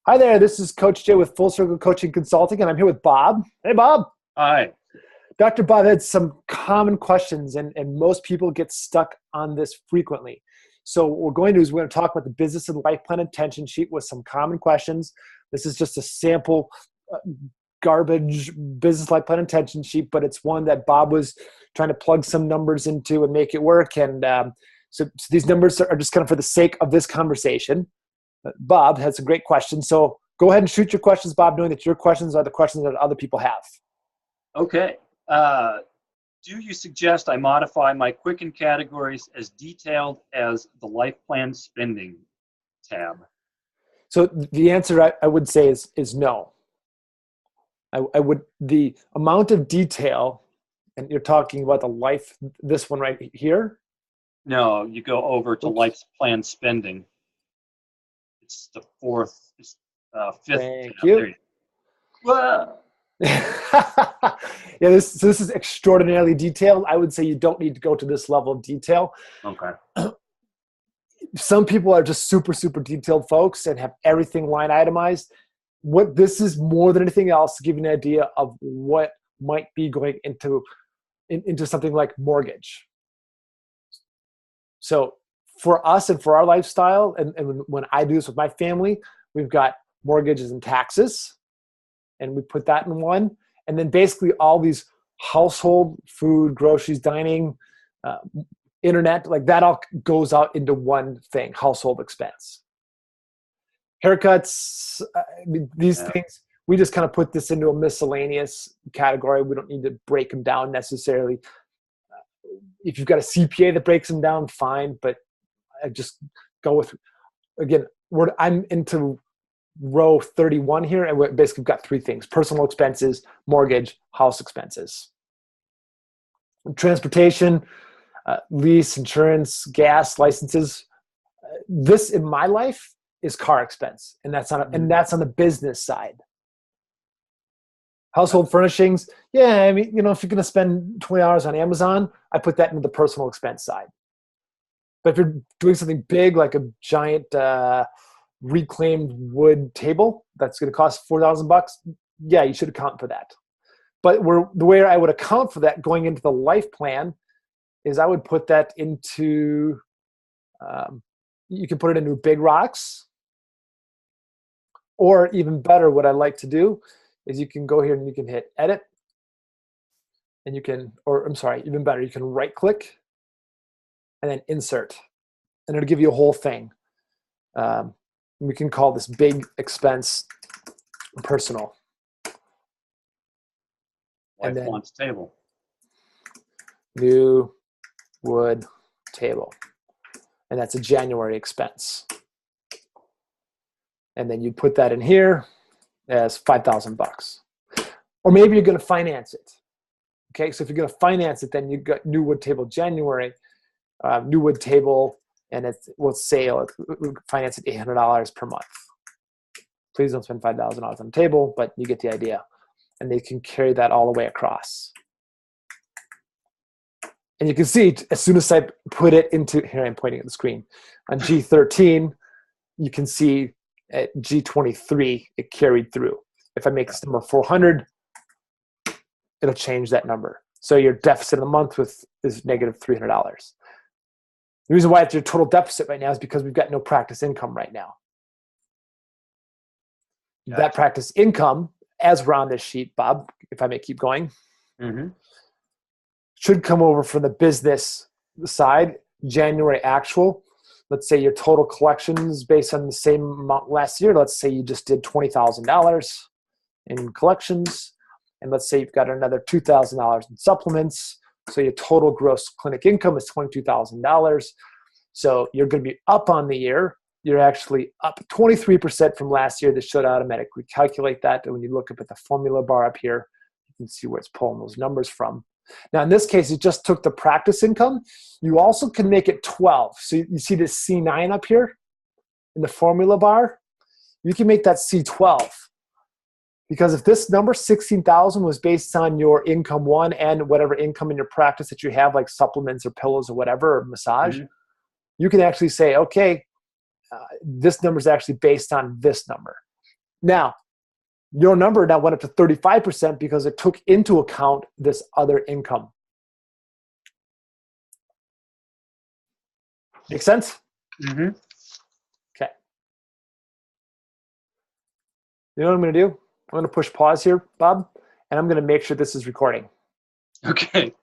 Hi there, this is Coach Jay with Full Circle Coaching Consulting, and I'm here with Bob. Hey, Bob. Hi. Dr. Bob had some common questions, and most people get stuck on this frequently. So what we're going to do is we're going to talk about the business and life plan intention sheet with some common questions. This is just a sample garbage business life plan intention sheet, but it's one that Bob was trying to plug some numbers into and make it work. And so these numbers are just kind of for the sake of this conversation. Bob has some great questions. So go ahead and shoot your questions, Bob, knowing that your questions are the questions that other people have. Okay. Do you suggest I modify my Quicken categories as detailed as the Life Plan Spending tab? So the answer I would say is no. I would, the amount of detail, and you're talking about the life, this one right here. No, you go over to Life Plan Spending. It's the fifth. Thank tab. you. Whoa. Yeah, this is extraordinarily detailed. I would say you don't need to go to this level of detail. Okay. Some people are just super detailed folks and have everything line itemized. What this is more than anything else to give you an idea of what might be going into something like mortgage. So for us and for our lifestyle, and when I do this with my family, we've got mortgages and taxes, and we put that in one. And then basically all these household, food, groceries, dining, internet, like that all goes out into one thing, household expense. Haircuts, these things, we just kind of put this into a miscellaneous category. We don't need to break them down necessarily. If you've got a CPA that breaks them down, fine, but I just go with, again, I'm into row 31 here, and we basically got three things: personal expenses, mortgage, house expenses. Transportation, lease, insurance, gas, licenses. This in my life is car expense, and that's on the business side. Household furnishings, yeah, I mean, if you're going to spend $20 on Amazon, I put that into the personal expense side. But if you're doing something big like a giant reclaimed wood table that's going to cost $4,000, yeah, you should account for that. But the way I would account for that going into the life plan is I would put that into, you can put it into big rocks, or even better, what I like to do is you can go here and you can hit edit, and you can, or I'm sorry, even better, you can right click and then insert, and it'll give you a whole thing. We can call this big expense personal. Life wants table. New wood table. And that's a January expense. And then you put that in here as $5,000. Or maybe you're going to finance it. Okay, so if you're going to finance it, then you've got new wood table January, new wood table, and we'll finance it $800 per month. Please don't spend $5,000 on the table, but you get the idea. And they can carry that all the way across. And you can see, as soon as I put it into, here I'm pointing at the screen, on G13, you can see at G23, it carried through. If I make this number 400, it'll change that number. So your deficit of the month is negative $300. The reason why it's your total deficit right now is because we've got no practice income right now. Gotcha. That practice income, as we're on this sheet, Bob, if I may keep going, should come over from the business side, January actual. Let's say your total collections based on the same amount last year. Let's say you just did $20,000 in collections. And let's say you've got another $2,000 in supplements. So your total gross clinic income is $22,000. So you're going to be up on the year. You're actually up 23% from last year. This should automatically calculate that. And when you look up at the formula bar up here, you can see where it's pulling those numbers from. Now, in this case, it just took the practice income. You also can make it 12. So you see this C9 up here in the formula bar? You can make that C12. Because if this number, 16,000, was based on your income one and whatever income in your practice that you have, like supplements or pillows or whatever, or massage, you can actually say, okay, this number is actually based on this number. Now, your number now went up to 35% because it took into account this other income. Make sense? Mm-hmm. Okay. You know what I'm going to do? I'm going to push pause here, Bob, and I'm going to make sure this is recording. Okay.